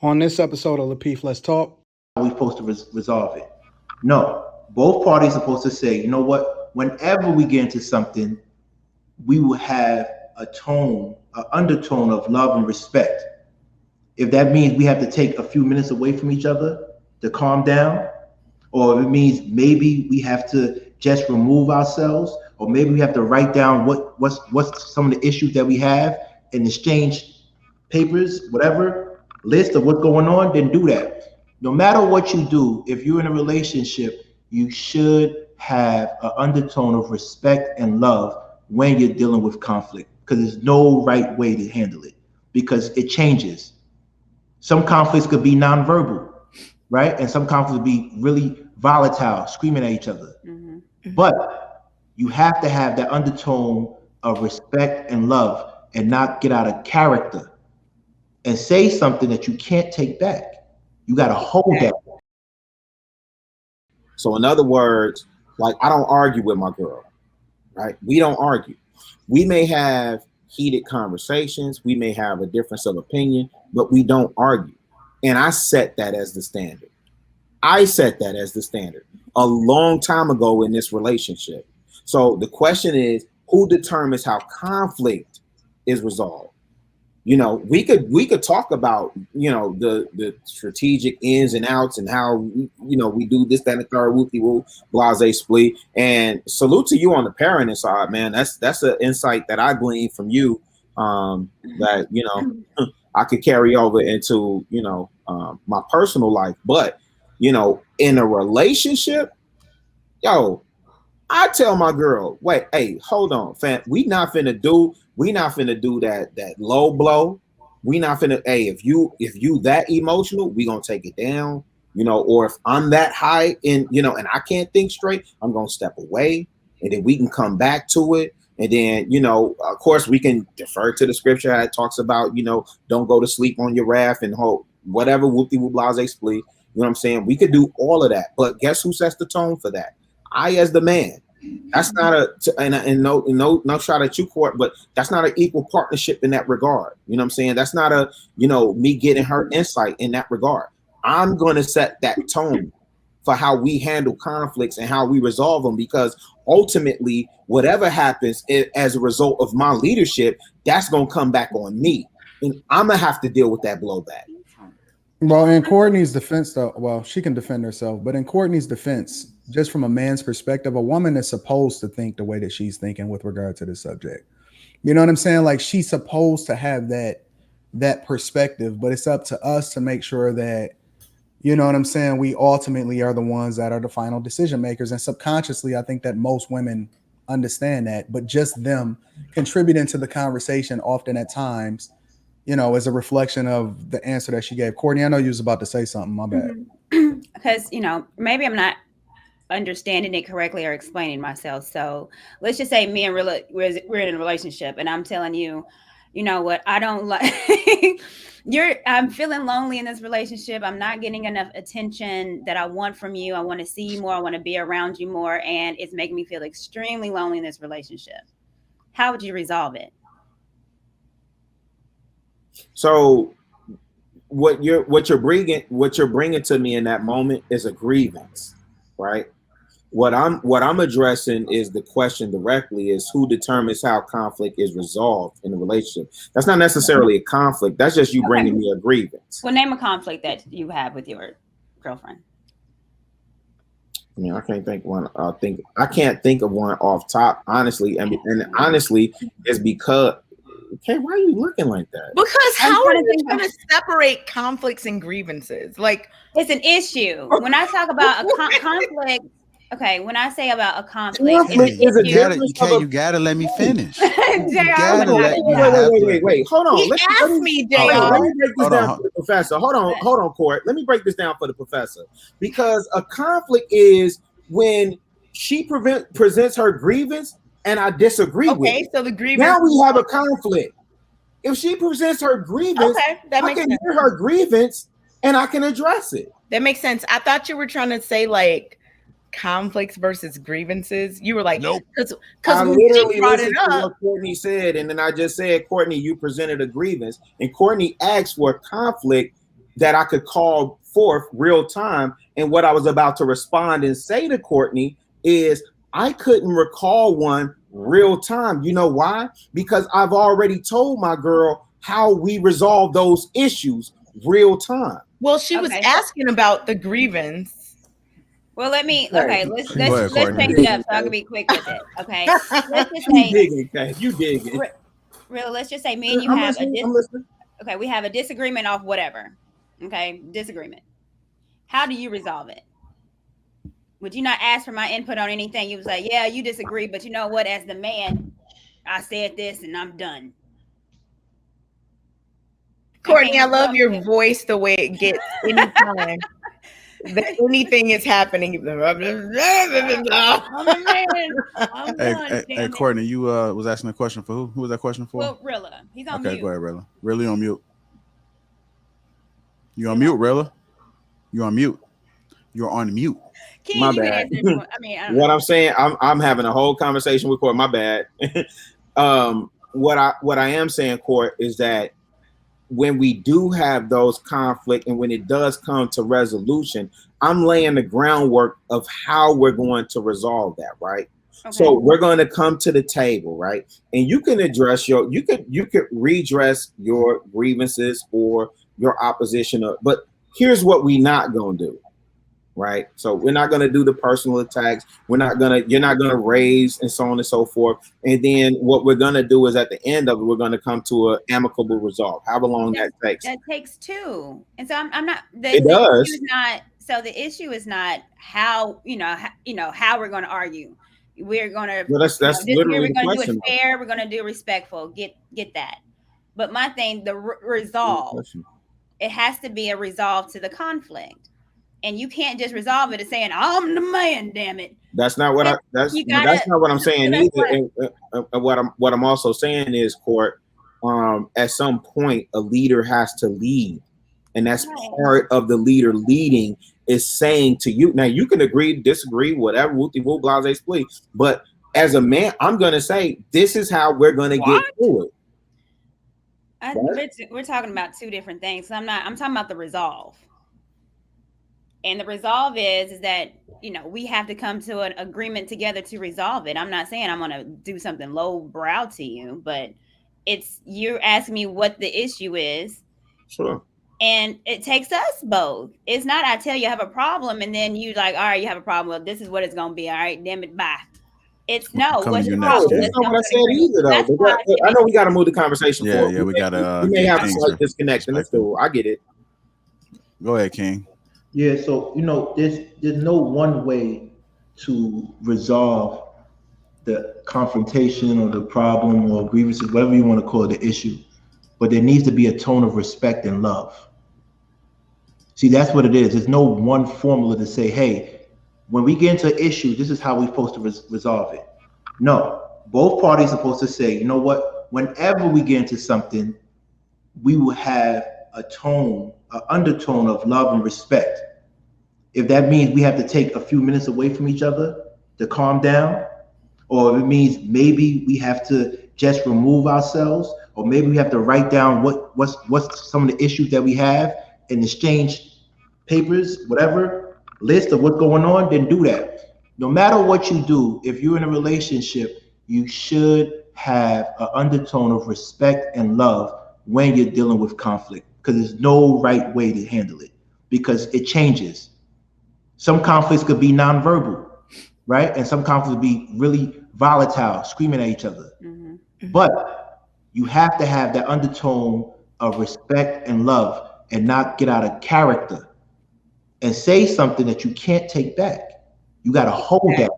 On this episode of Lapeef, Let's Talk. Are we supposed to resolve it? No. Both parties are supposed to say, you know what? Whenever we get into something, we will have a tone, an undertone of love and respect. If that means we have to take a few minutes away from each other to calm down, or if it means maybe we have to just remove ourselves, or maybe we have to write down what's some of the issues that we have and exchange papers, whatever, list of what's going on, then do that. No matter what you do, if you're in a relationship, you should have an undertone of respect and love when you're dealing with conflict, because there's no right way to handle it, because it changes. Some conflicts could be nonverbal, right? And some conflicts would be really volatile, screaming at each other. Mm-hmm. But you have to have that undertone of respect and love and not get out of character and say something that you can't take back. You got to hold that. So in other words, like, I don't argue with my girl, right? We don't argue. We may have heated conversations. We may have a difference of opinion, but we don't argue. And I set that as the standard. I set that as the standard a long time ago in this relationship. So the question is, who determines how conflict is resolved? You know, we could talk about, you know, the strategic ins and outs and how, you know, we do this, that, and the third, whoopie-whoop, blase split. And salute to you on the parenting side, man. That's an insight that I gleaned from you, that, you know, I could carry over into, you know, my personal life. But, you know, in a relationship, yo, I tell my girl, wait, hey, hold on, fam. We not finna do that low blow. We not finna, hey, if you that emotional, we gonna take it down, you know, or if I'm that high in, you know, and I can't think straight, I'm gonna step away, and then we can come back to it. And then, you know, of course, we can defer to the scripture that talks about, you know, don't go to sleep on your wrath and hope, whatever, whoopie-whoop, blase split. You know what I'm saying? We could do all of that, but guess who sets the tone for that? I, as the man. That's not no shot at you, Court, but that's not an equal partnership in that regard. You know what I'm saying? That's not a, you know, me getting her insight in that regard. I'm going to set that tone for how we handle conflicts and how we resolve them, because ultimately, whatever happens as a result of my leadership, that's going to come back on me, and I'm going to have to deal with that blowback. Well, in Courtney's defense, though, well, she can defend herself, but in Courtney's defense, just from a man's perspective, a woman is supposed to think the way that she's thinking with regard to the subject. You know what I'm saying? Like, she's supposed to have that perspective, but it's up to us to make sure that, you know what I'm saying, we ultimately are the ones that are the final decision makers. And subconsciously, I think that most women understand that, but just them contributing to the conversation often at times, you know, as a reflection of the answer that she gave. Courtney, I know you was about to say something. My bad. Because, you know, maybe I'm not understanding it correctly or explaining myself. So let's just say me and we're in a relationship, and I'm telling you, you know what, I don't like I'm feeling lonely in this relationship. I'm not getting enough attention that I want from you. I want to see you more. I want to be around you more. And it's making me feel extremely lonely in this relationship. How would you resolve it? So what you're bringing to me in that moment is a grievance, right? What I'm addressing is the question directly is who determines how conflict is resolved in a relationship. That's not necessarily a conflict. That's just you bringing me a grievance. Well, name a conflict that you have with your girlfriend. I mean, I can't think one. I can't think of one off top, honestly. I mean, and honestly, it's because. Okay, why are you looking like that? Because how are you trying to separate conflicts and grievances? Like, it's an issue. When I talk about a conflict, okay, when I say about a conflict, you gotta let me finish. Wait, hold on. He asked me, JR. Let me break this down for the professor. Hold on, Court. Let me break this down for the professor. Because a conflict is when she presents her grievance and I disagree with it. Okay, so the grievance. Now we have a conflict. If she presents her grievance, I can hear her grievance and I can address it. That makes sense. I thought you were trying to say like conflicts versus grievances. You were like, nope. Because I literally listened to what Courtney said, and then I just said, Courtney, you presented a grievance, and Courtney asked for a conflict that I could call forth real time. And what I was about to respond and say to Courtney is I couldn't recall one real time. You know why? Because I've already told my girl how we resolve those issues real time. Well, she was asking about the grievance. Well, let's change Courtney. it up so I can be quick with it. Okay. Let's just say you digging. Real, let's just say me and you have okay, we have a disagreement off whatever. Okay, disagreement. How do you resolve it? Would you not ask for my input on anything? You was like, yeah, you disagree, but you know what? As the man, I said this and I'm done. Courtney, I love your voice, the way it gets anytime that anything is happening. Hey, Courtney, you was asking a question for who? Who was that question for? Well, Rilla. He's on mute. Okay, go ahead, Rilla. Really on mute. You on mute, Rilla? You on mute? You're on mute. My bad. What I'm saying, I'm having a whole conversation with Court. My bad. What I am saying, Court, is that when we do have those conflict and when it does come to resolution, I'm laying the groundwork of how we're going to resolve that, right? Okay. So we're going to come to the table, right? And you can address you could redress your grievances or your opposition, but here's what we're not going to do. Right. So we're not going to do the personal attacks. You're not going to raise and so on and so forth. And then what we're going to do is at the end of it, we're going to come to an amicable resolve, however long that takes. That takes two. And so I'm not, it does. So the issue is not how, how we're going to argue. We're going to, well, that's literally we're going to do it fair. We're going to do it respectful. Get that. But my thing, the resolve, it has to be a resolve to the conflict. And you can't just resolve it as saying, I'm the man, damn it. That's not what that's not what I'm saying either. And what I'm also saying is, Court, at some point a leader has to lead. And that's part of the leader leading is saying to you. Now you can agree, disagree, whatever, woo blase split. But as a man, I'm gonna say this is how we're gonna get through it. We're talking about two different things. I'm talking about the resolve. And the resolve is that, we have to come to an agreement together to resolve it. I'm not saying I'm going to do something low brow to you, but you're asking me what the issue is. Sure. And it takes us both. It's not, I tell you I have a problem and then you like, all right, you have a problem. Well, this is what it's going to be. All right, damn it, bye. It's no, what's your problem? That's not what I said either, though. I know we got to move the conversation forward. Yeah, we got to. We may have a slight disconnection. That's cool. I get it. Go ahead, King. Yeah, so there's no one way to resolve the confrontation or the problem or grievances, whatever you want to call it, the issue. But there needs to be a tone of respect and love. See, that's what it is. There's no one formula to say, hey, when we get into an issue, this is how we're supposed to resolve it. No, both parties are supposed to say, you know what, whenever we get into something, we will have a tone, an undertone of love and respect. If that means we have to take a few minutes away from each other to calm down, or if it means maybe we have to just remove ourselves, or maybe we have to write down what's some of the issues that we have and exchange papers, whatever, list of what's going on, then do that. No matter what you do, if you're in a relationship, you should have an undertone of respect and love when you're dealing with conflict, because there's no right way to handle it, because it changes. Some conflicts could be nonverbal, right? And some conflicts would be really volatile, screaming at each other. Mm-hmm. But you have to have that undertone of respect and love and not get out of character and say something that you can't take back. You got to hold that.